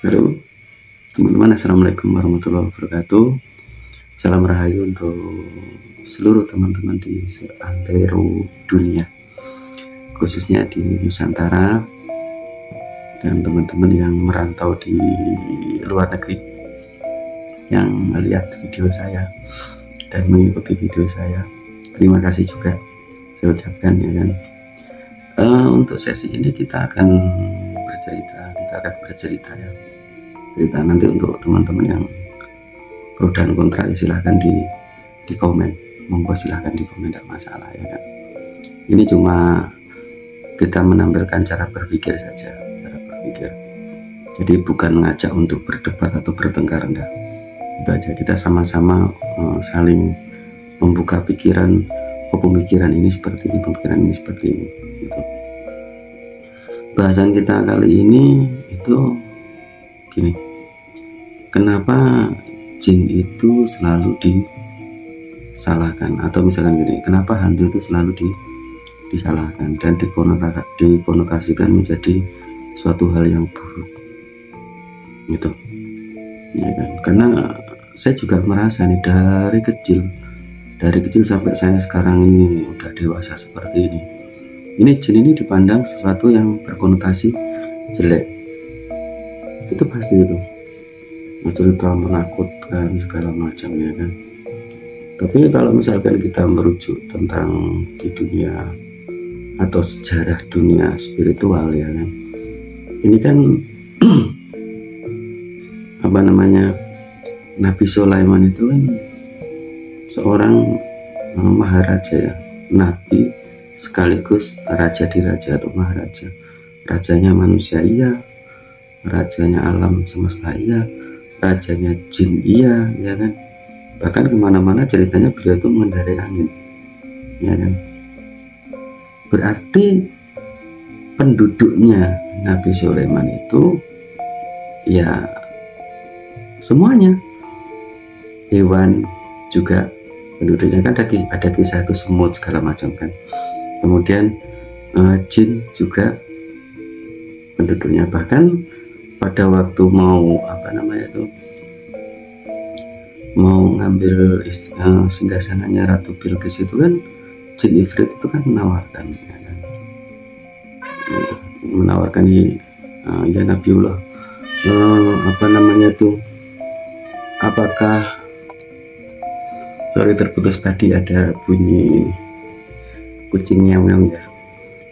Halo teman-teman, assalamualaikum warahmatullahi wabarakatuh. Salam rahayu untuk seluruh teman-teman di seantero dunia, khususnya di Nusantara dan teman-teman yang merantau di luar negeri yang melihat video saya dan mengikuti video saya. Terima kasih juga saya ucapkan, ya kan. Untuk sesi ini kita akan bercerita ya, cerita. Nanti untuk teman-teman yang pro dan kontra silahkan di komen, monggo silahkan di komen, tidak masalah, ya kan. Ini cuma kita menampilkan cara berpikir saja, cara berpikir. Jadi bukan ngajak untuk berdebat atau bertengkar, enggak. Itu aja, kita sama-sama saling membuka pikiran. Oh, pemikiran ini seperti ini, pemikiran ini seperti ini, gitu. Bahasan kita kali ini itu gini, kenapa jin itu selalu disalahkan, atau misalkan gini, kenapa hantu itu selalu disalahkan dan dikonotasikan menjadi suatu hal yang buruk, gitu, ya kan. Karena saya juga merasa nih dari kecil sampai saya sekarang ini udah dewasa seperti ini jin ini dipandang sesuatu yang berkonotasi jelek. Itu pasti itu cerita menakutkan segala macam, ya kan. Tapi kalau misalkan kita merujuk tentang di dunia atau sejarah dunia spiritual, ya kan, ini kan apa namanya, Nabi Sulaiman itu kan seorang maharaja, ya, nabi sekaligus raja di raja atau maharaja. Rajanya manusia iya, rajanya alam semesta iya, rajanya jin iya, ya kan. Bahkan kemana-mana ceritanya beliau itu mengendarai angin, ya kan. Berarti penduduknya Nabi Sulaiman itu ya semuanya, hewan juga penduduknya, kan ada kisah itu semut segala macam kan. Kemudian jin juga penduduknya. Bahkan pada waktu mau mau ngambil singgasananya Ratu Bilqis itu kan, jin Ifrit itu kan menawarkan, ya kan? Menawarkan ya Nabiullah, apakah, sorry terputus tadi, ada bunyi kucing meong ya.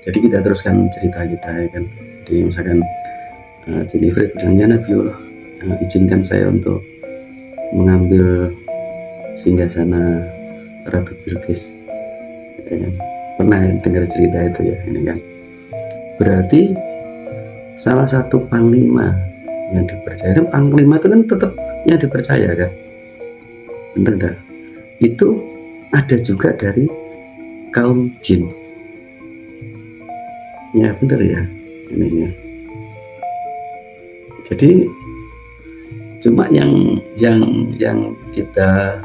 Jadi kita teruskan cerita kita, ya kan. Jadi misalkan jin Ifrit bilangnya, Nabiullah, izinkan saya untuk mengambil singgasana Ratu Bilqis, ya kan. Pernah dengar cerita itu ya, ini kan. Berarti salah satu panglima yang dipercaya, dan panglima itu kan tetap yang dipercaya kan, bener enggak? Itu ada juga dari kaum jin, ya bener ya, ini ya. Jadi cuma yang kita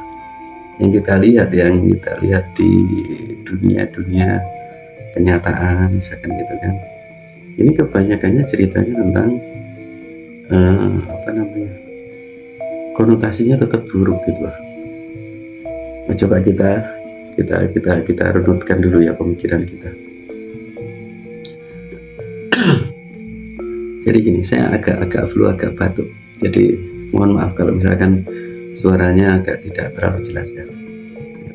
lihat di dunia kenyataan, misalkan gitu kan. Ini kebanyakannya ceritanya tentang konotasinya tetap buruk gitu lah. Nah, coba kita runutkan dulu ya pemikiran kita. Jadi gini, saya agak flu, agak batuk, jadi mohon maaf kalau misalkan suaranya agak tidak terlalu jelas ya.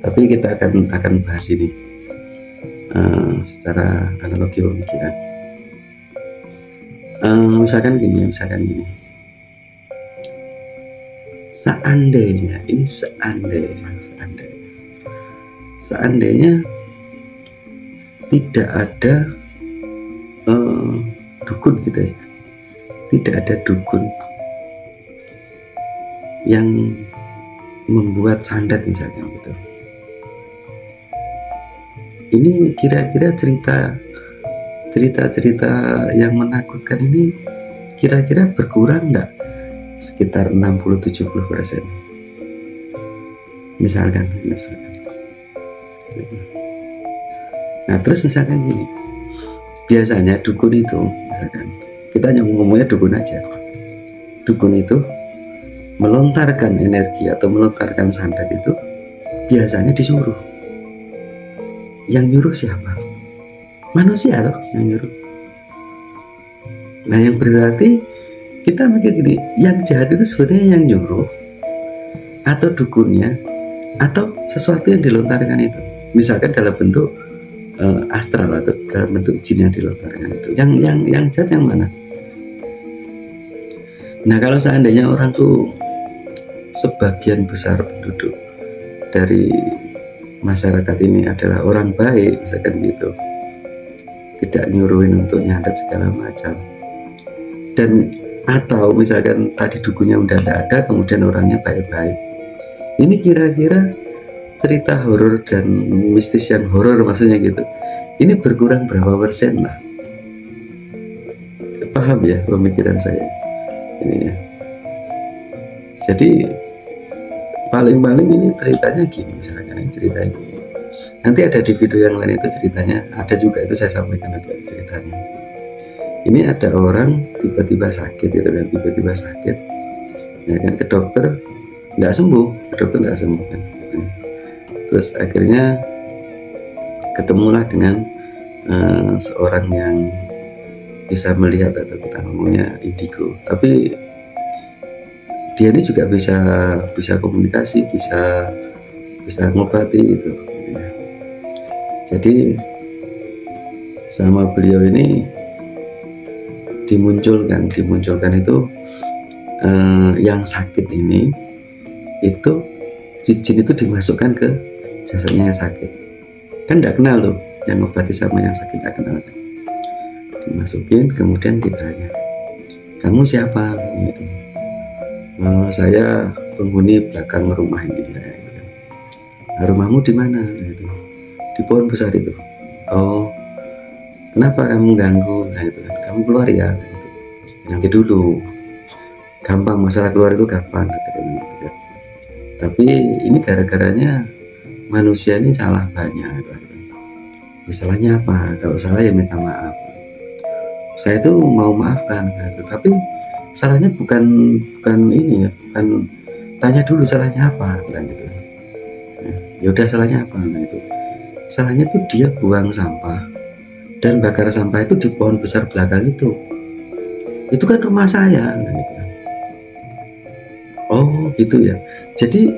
Tapi kita akan bahas ini secara analogi pemikiran. Misalkan gini, seandainya tidak ada dukun gitu ya, tidak ada dukun yang membuat sandat misalkan gitu. Ini kira-kira cerita yang menakutkan ini kira-kira berkurang enggak? Sekitar 60-70%. Misalkan. Nah, terus misalkan gini, biasanya dukun itu, misalkan kita hanya ngomongnya dukun aja, dukun itu melontarkan energi atau melontarkan santet itu biasanya disuruh. Yang nyuruh siapa? Manusia loh yang nyuruh. Nah yang berarti kita mikir gini, yang jahat itu sebenarnya yang nyuruh atau dukunnya atau sesuatu yang dilontarkan itu, misalkan dalam bentuk astral atau dalam bentuk jin yang dilontarkan itu. Yang jahat yang mana? Nah kalau seandainya orang tuh sebagian besar penduduk dari masyarakat ini adalah orang baik, misalkan gitu, tidak nyuruhin untuk nyantet segala macam, dan atau misalkan tadi dukunnya udah tidak ada, kemudian orangnya baik-baik, ini kira-kira cerita horor dan mistis yang horor maksudnya gitu, ini berkurang berapa persen lah? Paham ya pemikiran saya ini ya? Jadi paling-paling ini ceritanya gini, misalkan ini ceritanya gini. Nanti ada di video yang lain itu ceritanya, ada juga itu saya sampaikan itu ceritanya. Ini ada orang tiba-tiba sakit gitu kan, tiba-tiba sakit, ya kan, ke dokter nggak sembuh, kan. Terus akhirnya ketemulah dengan seorang yang bisa melihat atau kita ngomongnya indigo, tapi dia ini juga bisa komunikasi, bisa ngobati gitu. Jadi sama beliau ini dimunculkan itu yang sakit ini, itu si jin itu dimasukkan ke jasadnya yang sakit, kan tidak kenal tuh, yang ngobati sama yang sakit tidak kenal kan. Dimasukin, kemudian ditanya, kamu siapa? Gitu. Saya penghuni belakang rumah ini. Nah, rumahmu di mana? Gitu. Di pohon besar itu. Oh, kenapa kamu ganggu? Nah itu kan, kamu keluar ya. Gitu. Nanti dulu. Gampang, masalah keluar itu gampang. Gitu. Tapi ini gara-garanya manusia ini salah banyak. Gitu. Salahnya apa? Kalau salah ya minta maaf. Saya tuh mau maafkan. Gitu. Tapi salahnya bukan ini ya, bukan tanya dulu salahnya apa, bilang gitu. Nah, ya udah salahnya apa? Nah itu salahnya tuh dia buang sampah dan bakar sampah itu di pohon besar belakang itu kan rumah saya. Nah, gitu. Oh gitu ya, jadi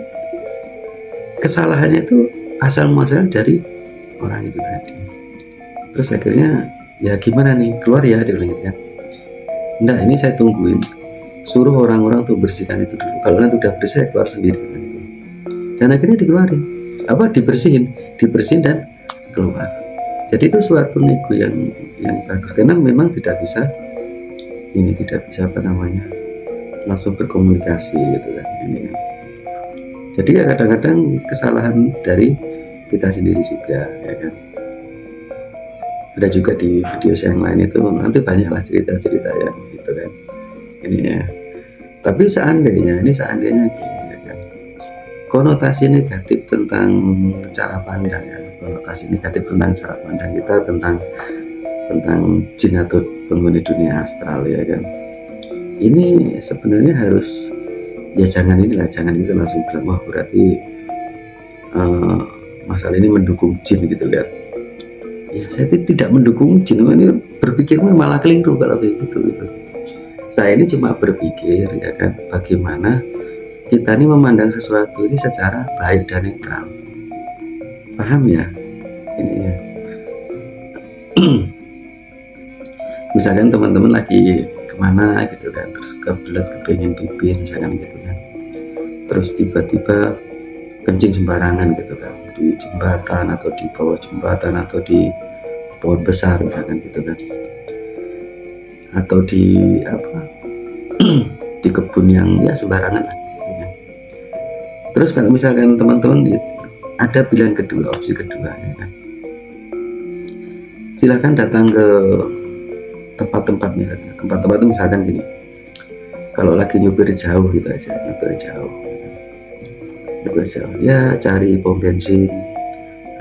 kesalahannya itu asal muasal dari orang itu tadi. Terus akhirnya ya gimana nih, keluar ya, dia bilang gitu ya. Enggak, ini saya tungguin, suruh orang-orang tuh bersihkan itu dulu, kalau nanti udah bersih saya keluar sendiri. Dan akhirnya dikeluarin, dibersihin dan keluar. Jadi itu suatu nego yang bagus, karena memang tidak bisa langsung berkomunikasi gitu kan ini. Jadi ya kadang-kadang kesalahan dari kita sendiri juga, ya kan. Ada juga di video yang lain itu nanti banyaklah cerita-cerita ya gitu kan ini ya. Tapi seandainya gini ya kan, konotasi negatif tentang cara pandang ya, konotasi negatif tentang cara pandang kita tentang jin atau penghuni dunia astral ya kan, ini sebenarnya harus ya jangan itu langsung bilang wah berarti masalah ini mendukung jin gitu kan. Ya saya tidak mendukung jin, ini berpikirnya malah keliru kalau kayak gitu. Saya ini cuma berpikir ya kan, bagaimana kita ini memandang sesuatu ini secara baik dan netral. Paham ya ini ya. Misalkan teman-teman lagi kemana gitu kan, terus kebelet kepengen pipis misalkan gitu kan, terus tiba-tiba kencing sembarangan gitu kan, di jembatan atau di bawah jembatan atau di pohon besar misalkan gitu kan, atau di di kebun yang ya sembarangan lah gitu kan. Terus kalau misalkan teman-teman ada pilihan kedua, opsi kedua ya kan, silakan datang ke tempat-tempat misalnya, tempat-tempat itu misalkan gini, kalau lagi nyupir jauh gitu aja, nyupir jauh ya, cari pom bensin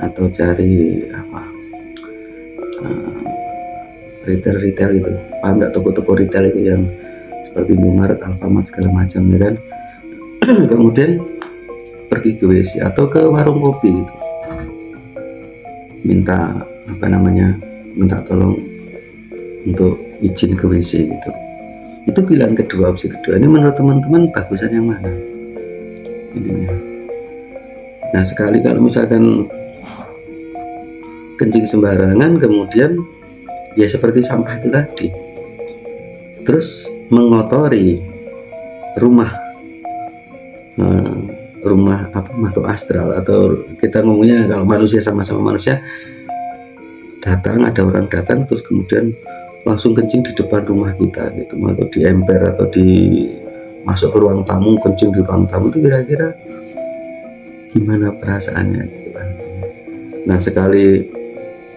atau cari retail itu, paham nggak, toko-toko retail itu yang seperti Indomaret, Alfamart segala macam ya kan. Kemudian pergi ke WC atau ke warung kopi gitu, minta minta tolong untuk izin ke WC gitu. Itu pilihan kedua, opsi kedua. Ini menurut teman-teman bagusan yang mana ininya? Nah, sekali kalau misalkan kencing sembarangan, kemudian ya seperti sampah itu tadi, terus mengotori rumah makhluk astral, atau kita ngomongnya kalau manusia sama-sama manusia, datang, ada orang datang terus kemudian langsung kencing di depan rumah kita gitu, atau di emper, atau di masuk ke ruang tamu, kencing di ruang tamu, itu kira-kira gimana perasaannya gitu kan. Nah, sekali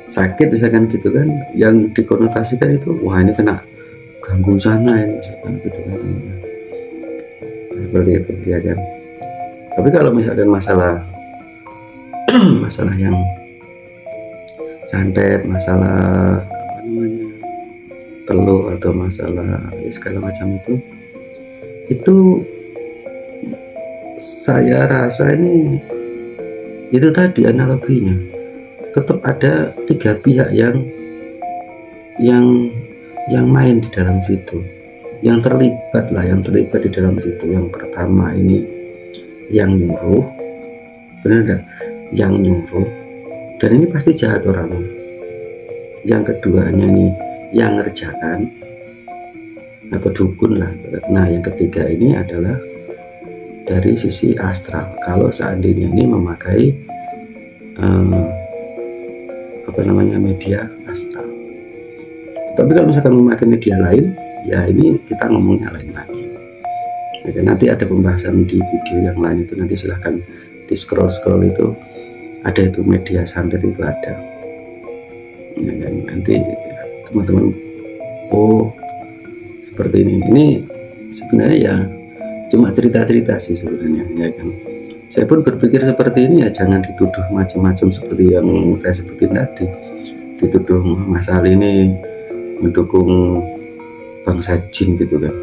sakit misalkan gitu kan, yang dikonotasikan itu wah ini kena ganggu sana ini misalkan gitu kan, seperti itu ya kan. Tapi kalau misalkan masalah masalah yang santet, masalah telur, atau masalah ya segala macam itu saya rasa ini itu tadi analoginya, tetap ada tiga pihak yang main di dalam situ, yang terlibat di dalam situ. Yang pertama ini yang nyuruh, benar nggak? Yang nyuruh, dan ini pasti jahat orangnya. Yang keduanya ini yang ngerjakan atau dukun lah. Nah, yang ketiga ini adalah dari sisi astral, kalau seandainya ini memakai media astral. Tapi kalau misalkan memakai media lain, ya ini kita ngomongnya lain lagi. Oke, nanti ada pembahasan di video yang lain, itu nanti silahkan di scroll itu ada, itu media santet itu ada ya, nanti teman-teman oh seperti ini sebenarnya ya cuma cerita-cerita sih sebenarnya ya kan. Saya pun berpikir seperti ini ya, jangan dituduh macam-macam seperti yang saya sebutin tadi, dituduh Mas Ali ini mendukung bangsa jin gitu kan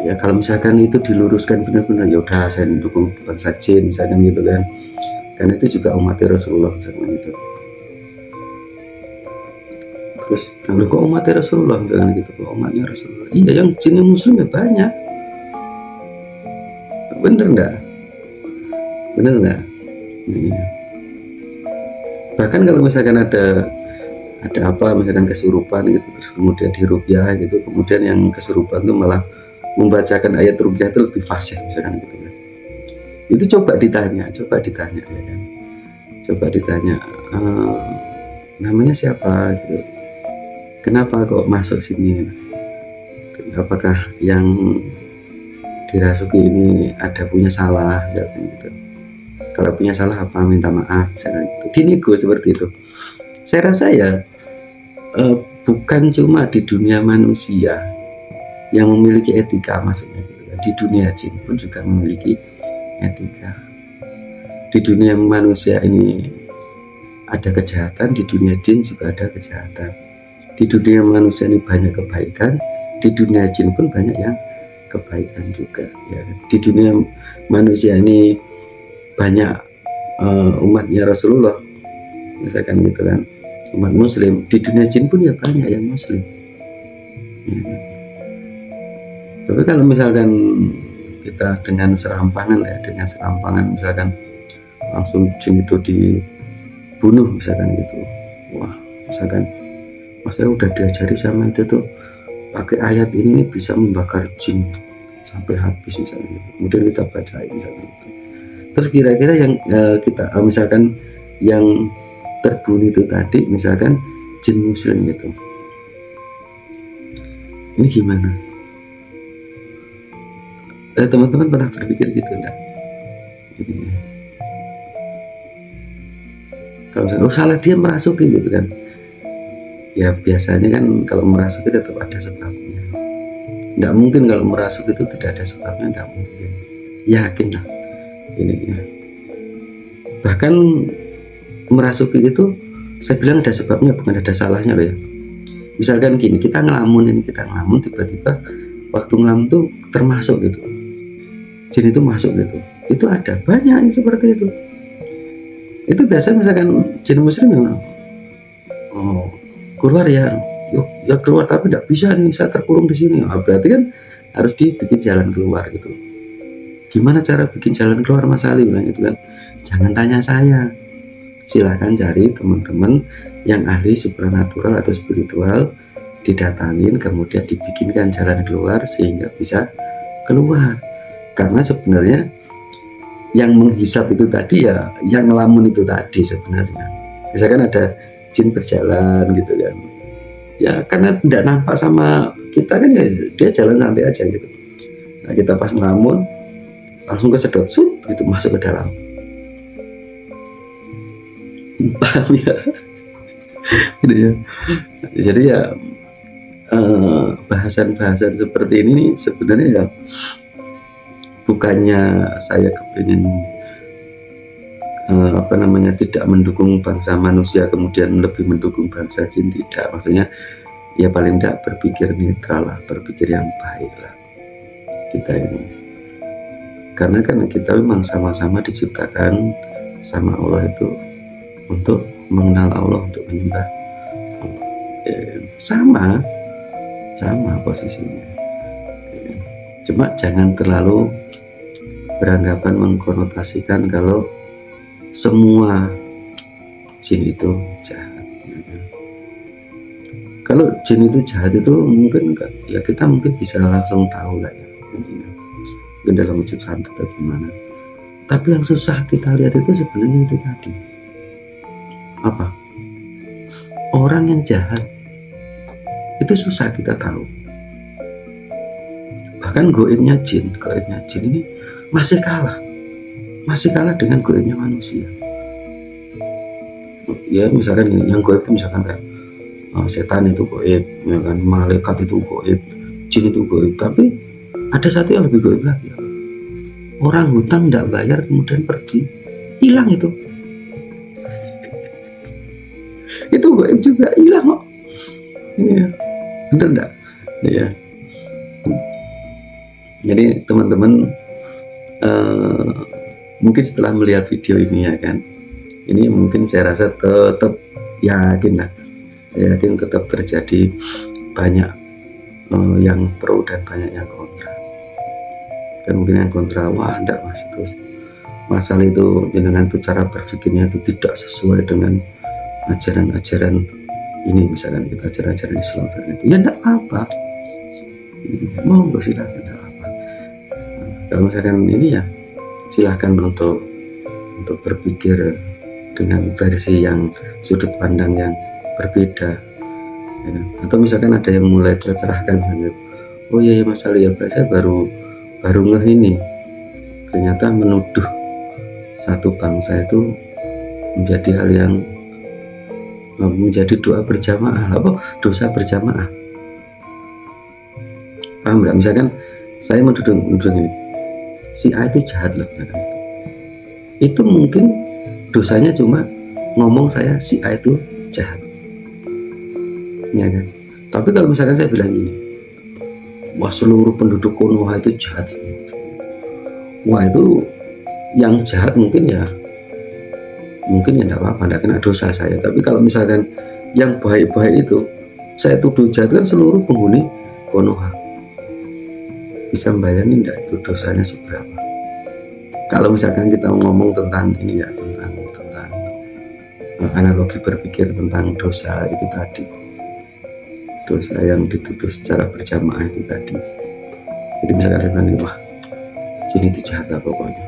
ya. Kalau misalkan itu diluruskan benar-benar, ya udah saya mendukung bangsa jin misalkan gitu kan, karena itu juga umat Rasulullah misalkan gitu. Terus lalu kok umat Rasulullah misalkan gitu, kok umatnya Rasulullah, iya yang jin yang muslim ya banyak, bener nggak? Iya. Bahkan kalau misalkan ada apa misalkan kesurupan gitu, terus kemudian diruqyah gitu, kemudian yang kesurupan itu malah membacakan ayat ruqyah itu lebih fasih misalkan gitu kan, itu coba ditanya ya kan, coba ditanya namanya siapa gitu, kenapa kok masuk sini, apakah yang dirasuki ini ada punya salah misalkan gitu, kalau punya salah apa minta maaf misalkan gitu, dinego seperti itu. Saya rasa ya bukan cuma di dunia manusia yang memiliki etika, maksudnya gitu. Di dunia jin pun juga memiliki etika. Di dunia manusia ini ada kejahatan, di dunia jin juga ada kejahatan. Di dunia manusia ini banyak kebaikan, di dunia jin pun banyak yang kebaikan juga ya. Di dunia manusia ini banyak umatnya Rasulullah misalkan gitu kan, umat muslim, di dunia jin pun ya banyak yang muslim ya. Tapi kalau misalkan kita dengan serampangan misalkan langsung jin itu dibunuh misalkan gitu, wah misalkan mas saya udah diajari sama itu tuh pakai ayat ini bisa membakar jin sampai habis misalnya gitu. Kemudian kita bacain misalkan gitu. Terus kira-kira yang kita misalkan yang terbunuh itu tadi misalkan jin muslim gitu, ini gimana? Teman-teman pernah berpikir gitu enggak? Kalau misalkan salah dia merasuki gitu kan, ya biasanya kan kalau merasuki tetap ada sebabnya. Enggak mungkin kalau merasuki itu tidak ada sebabnya, enggak mungkin, yakin lah ini ya. Bahkan merasuki itu saya bilang ada sebabnya, bukan ada salahnya loh ya. Misalkan gini, kita ngelamun tiba-tiba waktu ngelamun tuh termasuk gitu, jin itu masuk gitu. Itu ada banyak yang seperti itu. Itu biasa misalkan jin muslim yang keluar ya, yuk ya keluar, tapi tidak bisa nih, saya terkurung di sini. Berarti kan harus dibikin jalan keluar gitu. Gimana cara bikin jalan keluar, Mas Ali bilang itu kan, jangan tanya saya, silahkan cari teman-teman yang ahli supranatural atau spiritual, didatangin, kemudian dibikinkan jalan keluar sehingga bisa keluar. Karena sebenarnya yang menghisap itu tadi ya, yang ngelamun itu tadi sebenarnya. Misalkan ada jin berjalan gitu kan, ya karena tidak nampak sama kita kan, ya dia jalan santai aja gitu. Nah kita pas ngelamun langsung kesedot sut gitu, masuk ke dalam. Paham ya? Gitu ya. Jadi ya bahasan-bahasan seperti ini sebenarnya ya bukannya saya kepingin tidak mendukung bangsa manusia kemudian lebih mendukung bangsa jin, tidak. Maksudnya ya paling tidak berpikir netral lah, berpikir yang baik lah kita ini, karena kan kita memang sama-sama diciptakan sama Allah itu untuk mengenal Allah, untuk menyembah Allah. Sama posisinya, cuma jangan terlalu beranggapan mengkonotasikan kalau semua jin itu jahat. Kalau jin itu jahat itu mungkin ya kita mungkin bisa langsung tahu lah ya, mungkin dalam wujud santet atau gimana. Tapi yang susah kita lihat itu sebenarnya itu tadi, apa, orang yang jahat itu susah kita tahu. Bahkan goibnya jin ini masih kalah dengan goibnya manusia. Ya misalkan ini, yang goib itu misalkan kayak setan itu goib, ya kan, malaikat itu goib, jin itu goib. Tapi ada satu yang lebih goib lagi, orang hutang tidak bayar kemudian pergi, hilang itu goib juga, hilang kok. Iya, bener enggak? Iya. Jadi teman-teman mungkin setelah melihat video ini ya kan, ini mungkin saya rasa tetap yakin lah, saya yakin tetap terjadi banyak yang pro dan banyak yang kontra. Dan mungkin yang kontra, wah enggak mas, terus masalah itu jenengan tuh cara berpikirnya itu tidak sesuai dengan ajaran-ajaran ini, misalkan kita ajaran-ajaran Islam itu, ya enggak apa-apa, mau silakan, enggak apa. Kalau misalkan ini ya silahkan untuk berpikir dengan versi yang sudut pandang yang berbeda ya. Atau misalkan ada yang mulai tercerahkan, oh iya ya Mas Ali ya, saya baru ngeh ini, ternyata menuduh satu bangsa itu menjadi hal yang menjadi doa berjamaah, dosa berjamaah. Paham nggak? Misalkan saya menuduh ini, si A itu jahat loh, ya kan? Itu mungkin dosanya cuma ngomong saya si A itu jahat, ya kan? Tapi kalau misalkan saya bilang gini, wah seluruh penduduk Konoha itu jahat, wah itu yang jahat mungkin ya enggak apa-apa, enggak kena dosa saya. Tapi kalau misalkan yang baik-baik itu saya tuduh jahat, kan seluruh penghuni Konoha, bisa membayangin enggak itu dosanya seberapa? Kalau misalkan kita ngomong tentang ini ya, tentang analogi berpikir tentang dosa itu tadi, dosa yang dituduh secara berjamaah itu tadi. Jadi misalkan ada bilang, wah jin itu jahat lah pokoknya,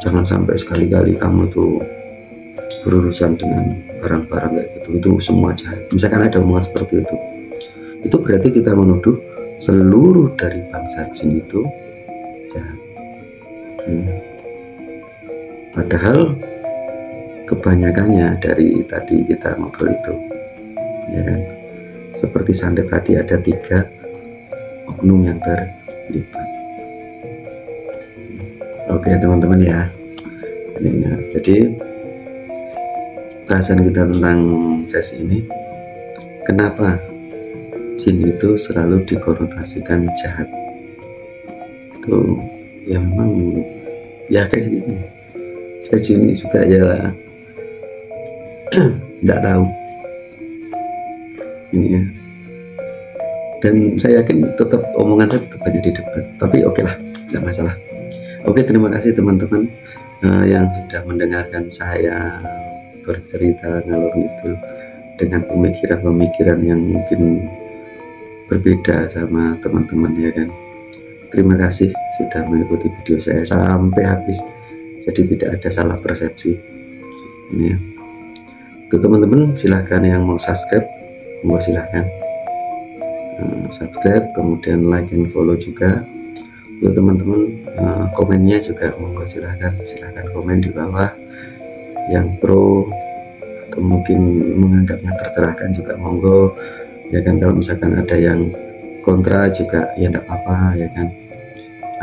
jangan sampai sekali-kali kamu itu berurusan dengan barang-barang kayak gitu, itu semua jahat. Misalkan ada omongan seperti itu berarti kita menuduh seluruh dari bangsa jin itu jahat. Padahal kebanyakannya dari tadi kita ngobrol itu, ya kan, seperti santet tadi ada 3 oknum yang terlibat. Oke teman-teman ya, jadi bahasan kita tentang sesi ini Kenapa jin itu selalu dikonotasikan jahat? Itu ya memang ya kayak gitu. Saya jin juga ya tidak tahu ini ya, dan saya yakin tetap omongan saya tetap banyak di debat, tapi oke lah, tidak masalah. Oke, terima kasih teman-teman yang sudah mendengarkan saya bercerita ngalor ngidul dengan pemikiran-pemikiran yang mungkin berbeda sama teman-teman, ya kan. Terima kasih sudah mengikuti video saya sampai habis, jadi tidak ada salah persepsi ini ya. Untuk teman-teman silahkan yang mau subscribe, mau silahkan subscribe, kemudian like and follow juga. Untuk teman-teman komennya juga monggo silahkan komen di bawah, yang pro atau mungkin menganggapnya tercerahkan juga monggo, ya kan. Kalau misalkan ada yang kontra juga ya tidak apa-apa, ya kan,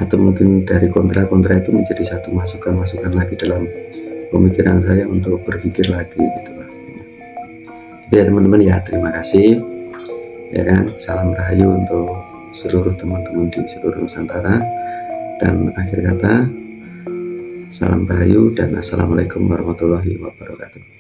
atau mungkin dari kontra itu menjadi satu masukan lagi dalam pemikiran saya untuk berpikir lagi gitu lah. Ya teman-teman ya, terima kasih, ya kan. Salam rahayu untuk seluruh teman-teman di seluruh Nusantara, dan akhir kata salam rahayu dan assalamualaikum warahmatullahi wabarakatuh.